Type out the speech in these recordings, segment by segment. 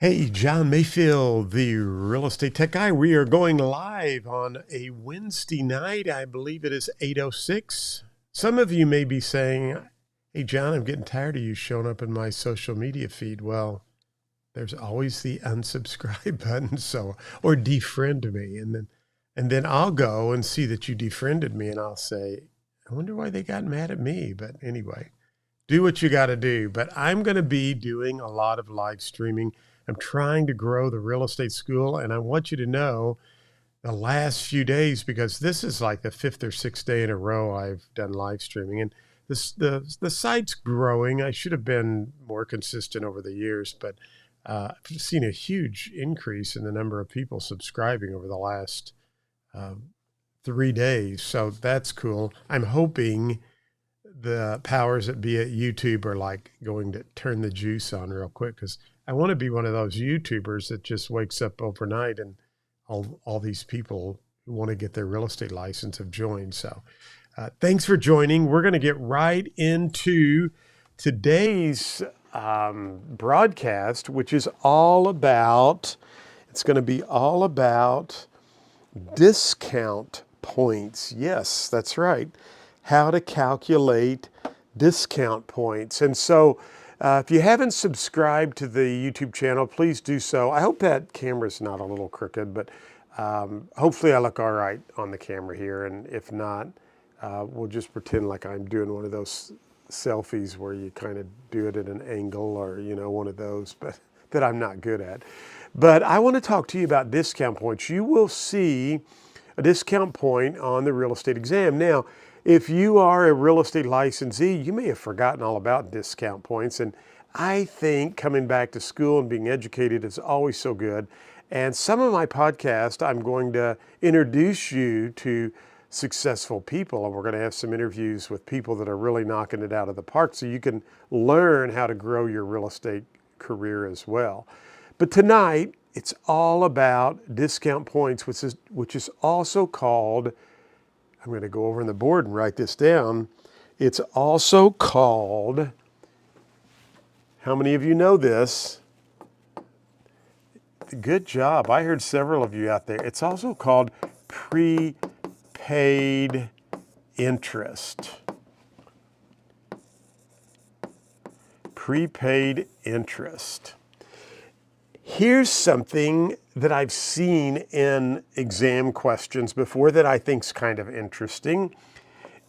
Hey, John Mayfield, the real estate tech guy. We are going live on a Wednesday night. I believe it is 8:06. Some of you may be saying, "Hey, John, I'm getting tired of you showing up in my social media feed." Well, there's always the unsubscribe button, so or defriend me, and then I'll go and see that you defriended me, and I'll say, "I wonder why they got mad at me." But anyway, do what you got to do. But I'm going to be doing a lot of live streaming. I'm trying to grow the real estate school, and I want you to know the last few days, because this is like the fifth or sixth day in a row I've done live streaming, and the site's growing. I should have been more consistent over the years, but I've seen a huge increase in the number of people subscribing over the last uh, 3 days. So that's cool. I'm hoping the powers that be at YouTube are like going to turn the juice on real quick, because I want to be one of those YouTubers that just wakes up overnight and all these people who want to get their real estate license have joined. So thanks for joining. We're going to get right into today's broadcast, which is all about, it's going to be all about discount points. Yes, that's right. How to calculate discount points. And so if you haven't subscribed to the YouTube channel, please do so. I hope that camera's not a little crooked, but hopefully I look all right on the camera here. And if not, we'll just pretend like I'm doing one of those selfies where you kind of do it at an angle, or, one of those, but that I'm not good at. But I want to talk to you about discount points. You will see a discount point on the real estate exam. Now, if you are a real estate licensee, you may have forgotten all about discount points. And I think coming back to school and being educated is always so good. And some of my podcast, I'm going to introduce you to successful people, and we're going to have some interviews with people that are really knocking it out of the park, so you can learn how to grow your real estate career as well. But tonight, it's all about discount points, which is also called, I'm going to go over on the board and write this down. It's also called, how many of you know this? Good job. I heard several of you out there. It's also called prepaid interest. Prepaid interest. Here's something that I've seen in exam questions before that I think is kind of interesting.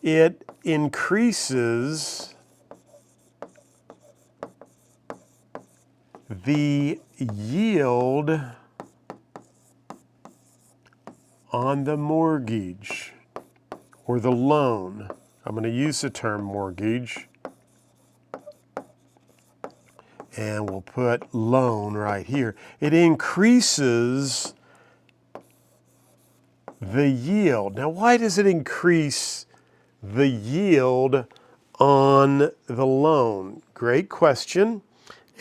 It increases the yield on the mortgage or the loan. I'm going to use the term mortgage, and we'll put loan right here. It increases the yield. Now, why does it increase the yield on the loan? Great question,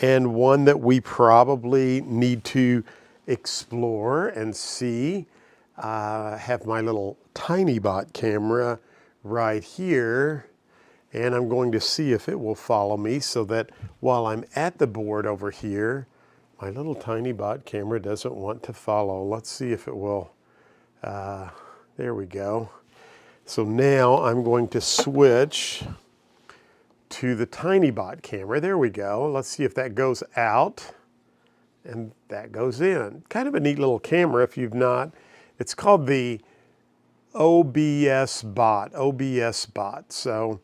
and one that we probably need to explore and see. Have my little tiny bot camera right here, and I'm going to see if it will follow me, so that while I'm at the board over here, my little tiny bot camera doesn't want to follow. Let's see if it will. There we go. So now I'm going to switch to the tiny bot camera. There we go. Let's see if that goes out and that goes in. Kind of a neat little camera if you've not. It's called the OBS bot. So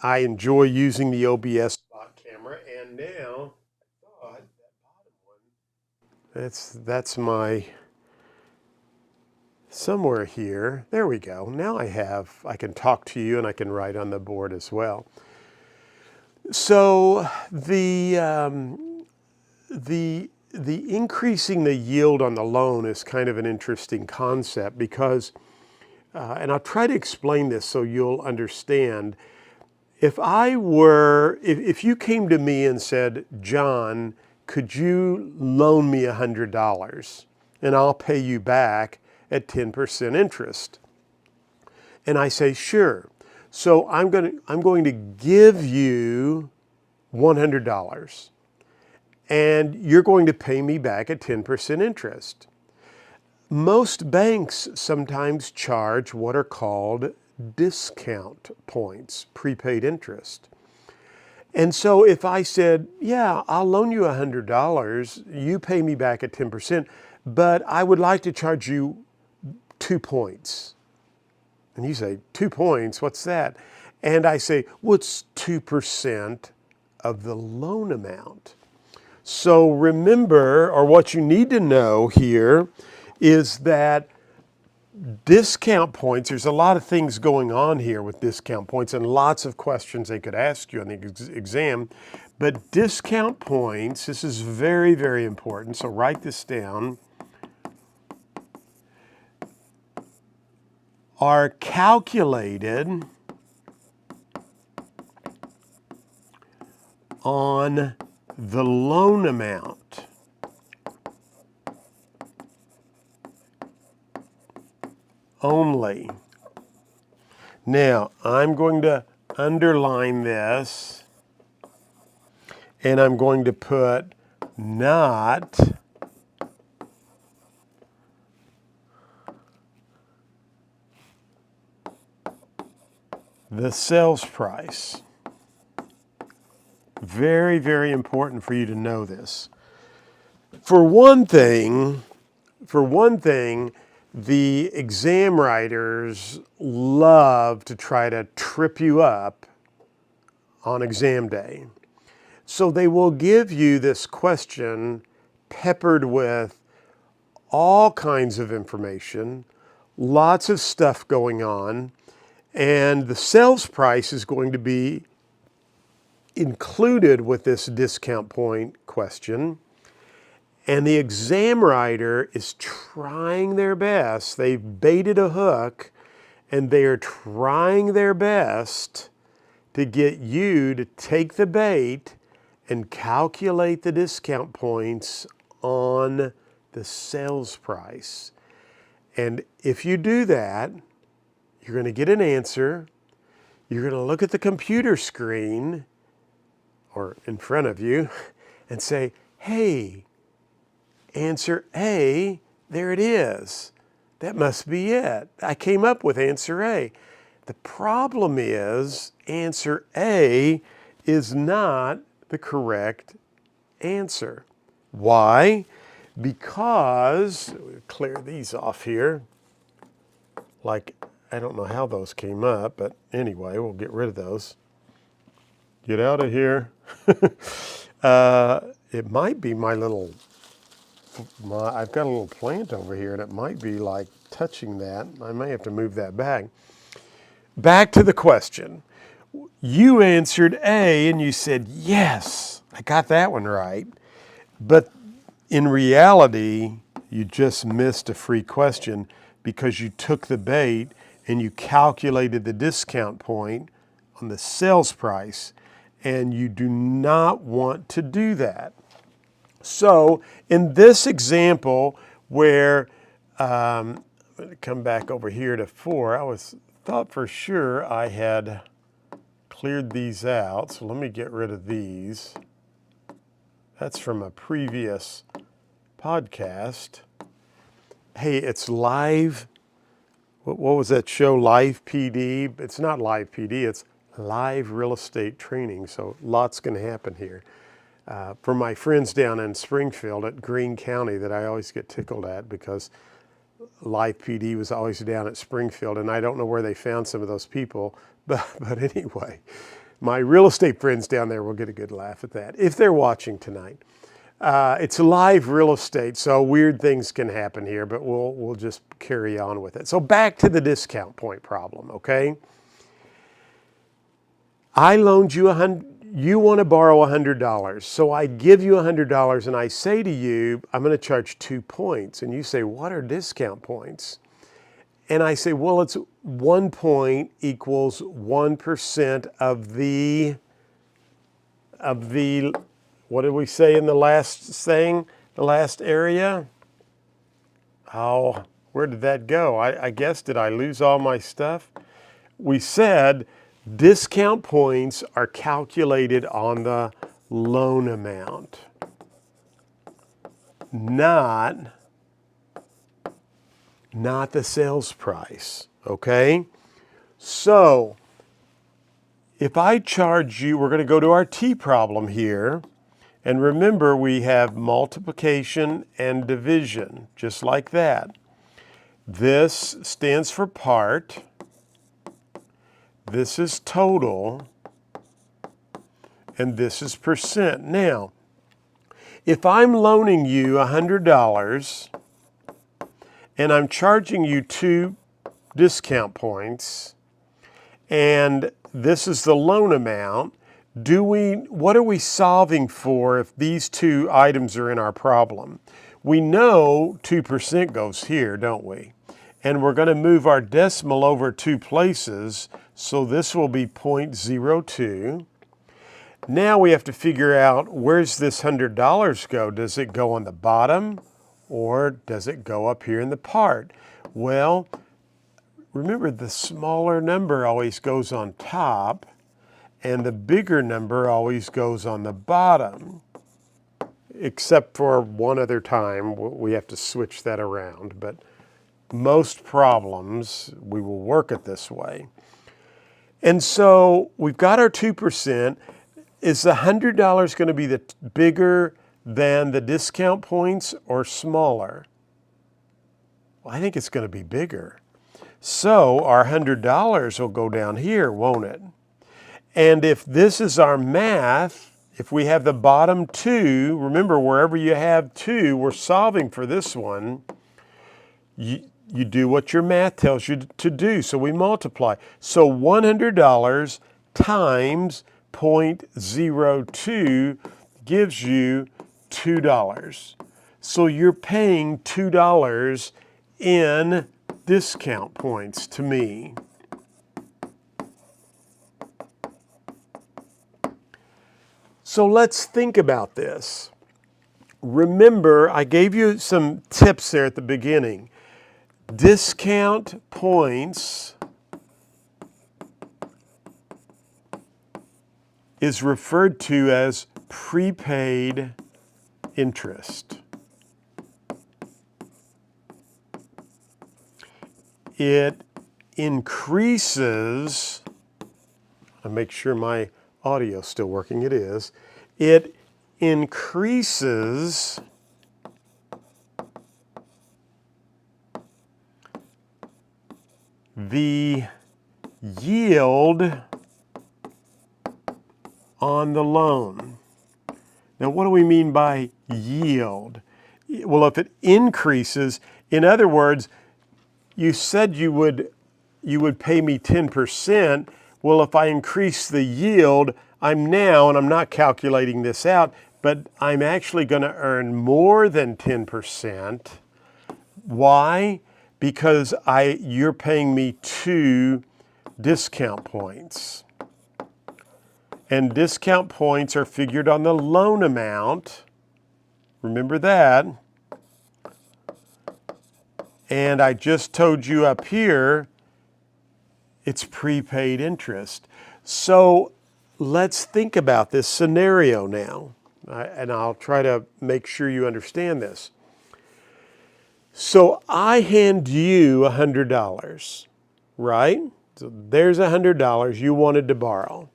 I enjoy using the OBS bot camera, and now I thought that bottom one, that's my, somewhere here. There we go. Now I can talk to you and I can write on the board as well. So the increasing the yield on the loan is kind of an interesting concept, because, and I'll try to explain this so you'll understand. If you came to me and said, John, could you loan me $100 and I'll pay you back at 10% interest? And I say, sure. So I'm going to give you $100. and you're going to pay me back at 10% interest. Most banks sometimes charge what are called discount points, prepaid interest. And so if I said, yeah, I'll loan you $100, you pay me back at 10%, but I would like to charge you 2 points. And you say, 2 points, what's that? And I say, well, it's 2% of the loan amount. So remember, or what you need to know here is that discount points, there's a lot of things going on here with discount points and lots of questions they could ask you on the exam. But discount points, this is very, very important. So write this down, are calculated on the loan amount. Only. Now, I'm going to underline this, and I'm going to put not the sales price. Very, very important for you to know this. For one thing, the exam writers love to try to trip you up on exam day. So they will give you this question peppered with all kinds of information, lots of stuff going on, and the sales price is going to be included with this discount point question. And the exam writer is trying their best. They've baited a hook, and they are trying their best to get you to take the bait and calculate the discount points on the sales price. And if you do that, you're going to get an answer. You're going to look at the computer screen or in front of you and say, hey, answer A, there it is. That must be it. I came up with answer A. The problem is answer A is not the correct answer. Why? Because, clear these off here. Like, I don't know how those came up, but anyway, we'll get rid of those. Get out of here. It might be I've got a little plant over here, and it might be like touching that. I may have to move that back. Back to the question. You answered A, and you said, yes, I got that one right. But in reality, you just missed a free question because you took the bait and you calculated the discount point on the sales price, and you do not want to do that. So in this example where, I'm going to come back over here to 4, I thought for sure I had cleared these out. So let me get rid of these. That's from a previous podcast. Hey, it's live. What was that show? Live PD. It's not live PD. It's live real estate training. So lots going to happen here. For my friends down in Springfield at Greene County that I always get tickled at because Live PD was always down at Springfield, and I don't know where they found some of those people, but anyway, my real estate friends down there will get a good laugh at that if they're watching tonight. It's live real estate, so weird things can happen here, but we'll just carry on with it. So back to the discount point problem, okay? I loaned you you want to borrow $100. So I give you $100 and I say to you, I'm going to charge 2 points. And you say, what are discount points? And I say, well, it's 1 point equals 1% of the, what did we say in the last thing, the last area? Oh, where did that go? I guess, did I lose all my stuff? We said discount points are calculated on the loan amount. not the sales price, okay? So if I charge you, we're going to go to our T problem here. And remember, we have multiplication and division, just like that. This stands for part. This is total. And this is percent. Now, if I'm loaning you $100 and I'm charging you 2 discount points, and this is the loan amount, what are we solving for if these 2 items are in our problem? We know 2% goes here, don't we? And we're going to move our decimal over 2 places, so this will be 0.02. Now we have to figure out, where's this $100 go? Does it go on the bottom or does it go up here in the part? Well, remember, the smaller number always goes on top and the bigger number always goes on the bottom, except for one other time we have to switch that around. But most problems, we will work it this way. And so we've got our 2%. Is the $100 going to be bigger than the discount points or smaller? Well, I think it's going to be bigger. So our $100 will go down here, won't it? And if this is our math, if we have the bottom 2, remember, wherever you have 2, we're solving for this one. You do what your math tells you to do, so we multiply. So $100 times 0.02 gives you $2. So you're paying $2 in discount points to me. So let's think about this. Remember, I gave you some tips there at the beginning. Discount points is referred to as prepaid interest. It increases, I'll make sure my audio is still working, it is. It increases the yield on the loan. Now, what do we mean by yield? Well, if it increases, in other words, you said you would pay me 10%. Well, if I increase the yield, and I'm not calculating this out, but I'm actually going to earn more than 10%. Why? Because you're paying me 2 discount points. And discount points are figured on the loan amount. Remember that. And I just told you up here, it's prepaid interest. So let's think about this scenario now. And I'll try to make sure you understand this. So I hand you $100, right? So there's $100 you wanted to borrow.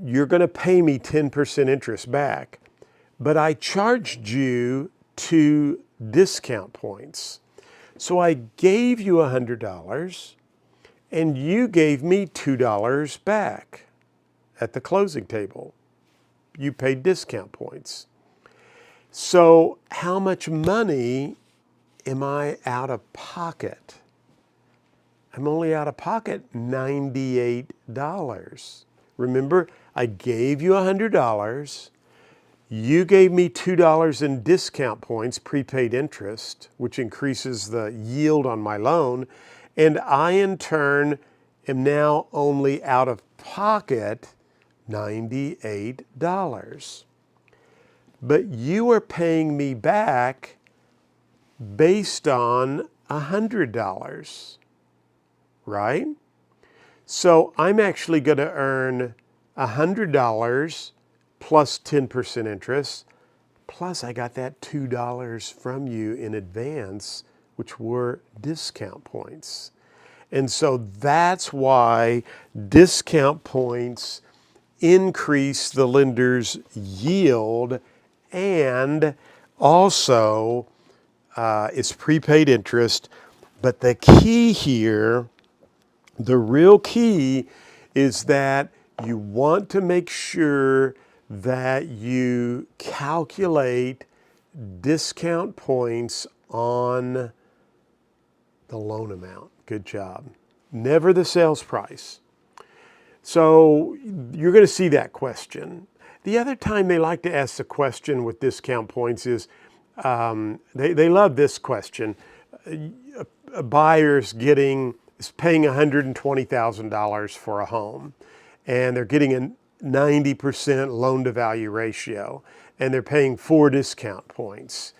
You're going to pay me 10% interest back, but I charged you 2 discount points. So I gave you $100 and you gave me $2 back at the closing table. You paid discount points. So how much money am I out of pocket? I'm only out of pocket $98. Remember, I gave you $100. You gave me $2 in discount points, prepaid interest, which increases the yield on my loan. And I, in turn, am now only out of pocket $98. But you are paying me back based on $100, right? So I'm actually going to earn $100 plus 10% interest, Plus, I got that $2 from you in advance, which were discount points. And so that's why discount points increase the lender's yield, and also it's prepaid interest. But the key here, the real key, is that you want to make sure that you calculate discount points on the loan amount. Good job. Never the sales price. So you're going to see that question. The other time they like to ask the question with discount points is, they love this question. A buyer's is paying $120,000 for a home, and they're getting a 90% loan to value ratio, and they're paying 4 discount points.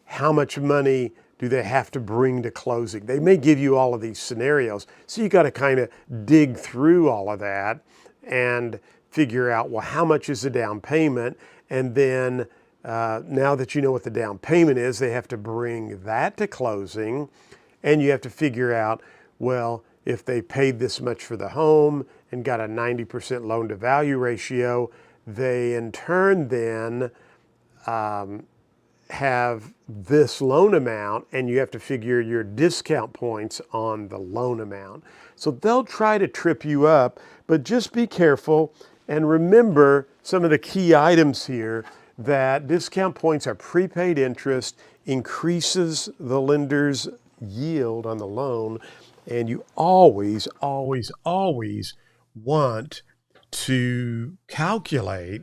How much money do they have to bring to closing? They may give you all of these scenarios, so you got to kind of dig through all of that and figure out, well, how much is the down payment? And then now that you know what the down payment is, they have to bring that to closing, and you have to figure out, well, if they paid this much for the home and got a 90% loan to value ratio, they in turn then have this loan amount, and you have to figure your discount points on the loan amount. So they'll try to trip you up, but just be careful and remember some of the key items here, that discount points are prepaid interest, increases the lender's yield on the loan, and you always, always, always want to calculate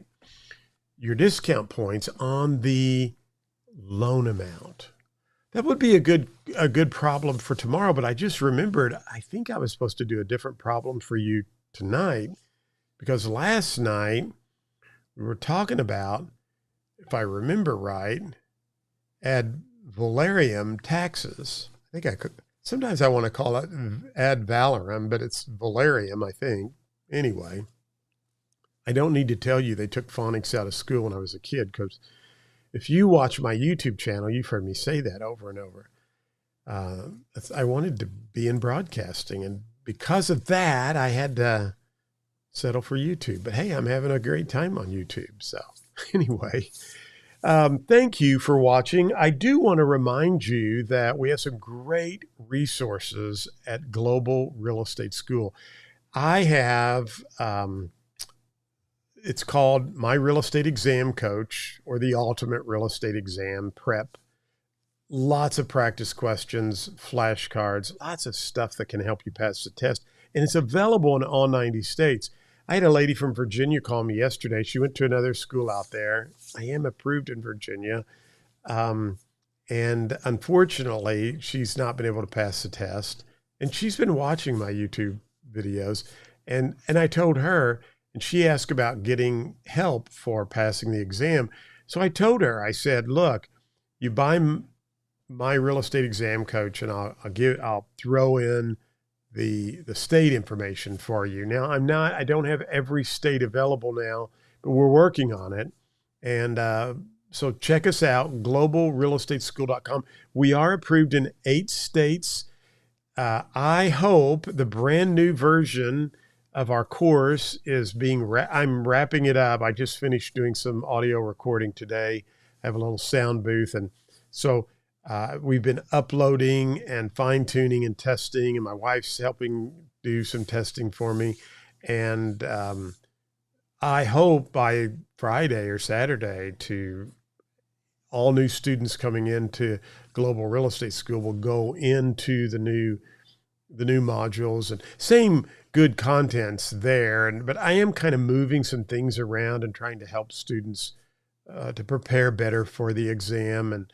your discount points on the loan amount. That would be a good problem for tomorrow, but I just remembered, I think I was supposed to do a different problem for you tonight, because last night we were talking about, if I remember right, ad valorem taxes. I think I could, sometimes I want to call it ad valorem, but it's valorem, I think. Anyway, I don't need to tell you they took phonics out of school when I was a kid, because if you watch my YouTube channel, you've heard me say that over and over. I wanted to be in broadcasting, and because of that, I had to settle for YouTube. But hey, I'm having a great time on YouTube. So anyway, thank you for watching. I do want to remind you that we have some great resources at Global Real Estate School. I have, it's called My Real Estate Exam Coach, or the Ultimate Real Estate Exam Prep. Lots of practice questions, flashcards, lots of stuff that can help you pass the test. And it's available in all 90 states. I had a lady from Virginia call me yesterday. She went to another school out there. I am approved in Virginia. And unfortunately, she's not been able to pass the test. And she's been watching my YouTube videos. And I told her, and she asked about getting help for passing the exam. So I told her, I said, look, you buy My Real Estate Exam Coach, and I'll throw in the state information for you. Now, I don't have every state available now, but we're working on it. And so check us out, globalrealestateschool.com. We are approved in 8 states. I hope the brand new version of our course is I'm wrapping it up. I just finished doing some audio recording today. I have a little sound booth. And so we've been uploading and fine-tuning and testing, and my wife's helping do some testing for me. And I hope by Friday or Saturday, to all new students coming into Global Real Estate School will go into the new modules, and same good contents there. But I am kind of moving some things around and trying to help students to prepare better for the exam, and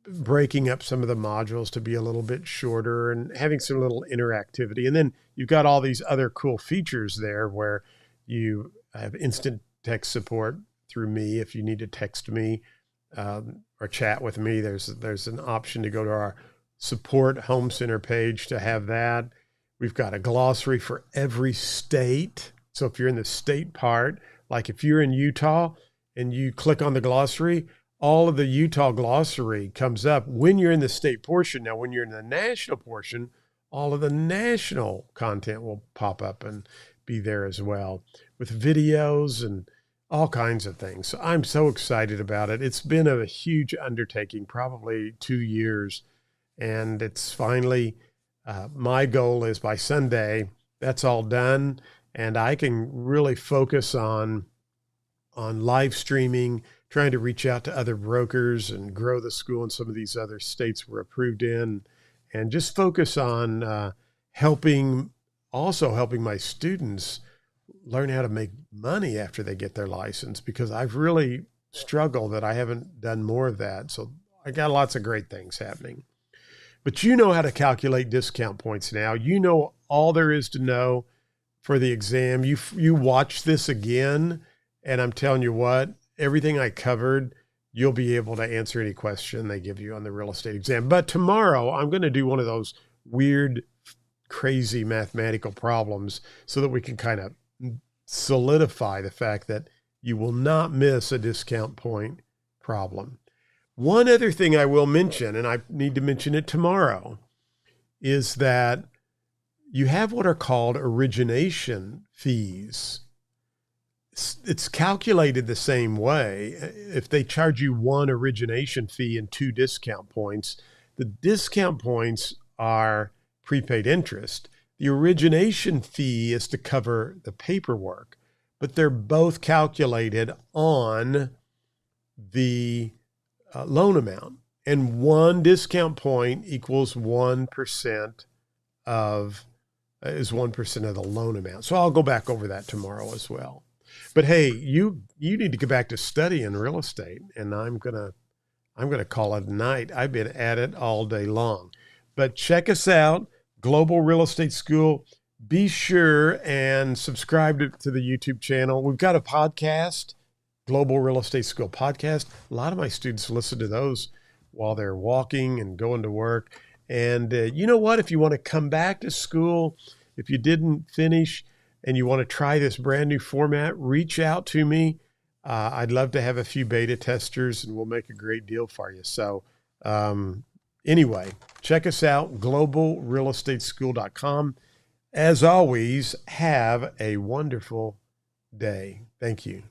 breaking up some of the modules to be a little bit shorter and having some little interactivity. And then you've got all these other cool features there where you have instant text support through me. If you need to text me or chat with me, there's an option to go to our support home center page to have that. We've got a glossary for every state. So if you're in the state part, like if you're in Utah and you click on the glossary, all of the Utah glossary comes up when you're in the state portion. Now, when you're in the national portion, all of the national content will pop up and be there as well, with videos and all kinds of things. So I'm so excited about it. It's been a huge undertaking, probably 2 years, and it's finally, my goal is by Sunday, that's all done, and I can really focus on live streaming, trying to reach out to other brokers and grow the school in some of these other states we're approved in, and just focus on helping my students learn how to make money after they get their license, because I've really struggled that I haven't done more of that. So I got lots of great things happening. But you know how to calculate discount points now. You know all there is to know for the exam. You watch this again, and I'm telling you what, everything I covered, you'll be able to answer any question they give you on the real estate exam. But tomorrow, I'm going to do one of those weird, crazy mathematical problems so that we can kind of solidify the fact that you will not miss a discount point problem. One other thing I will mention, and I need to mention it tomorrow, is that you have what are called origination fees. It's calculated the same way. If they charge you one origination fee and 2 discount points, the discount points are prepaid interest. The origination fee is to cover the paperwork, but they're both calculated on the loan amount. And 1 discount point equals 1% is 1% of the loan amount. So I'll go back over that tomorrow as well. But hey, you need to get back to studying real estate, and I'm gonna call it a night. I've been at it all day long. But check us out, Global Real Estate School. Be sure and subscribe to the YouTube channel. We've got a podcast, Global Real Estate School podcast. A lot of my students listen to those while they're walking and going to work. And you know what? If you want to come back to school, if you didn't finish and you want to try this brand new format, reach out to me. I'd love to have a few beta testers, and we'll make a great deal for you. So anyway, check us out, globalrealestateschool.com. As always, have a wonderful day. Thank you.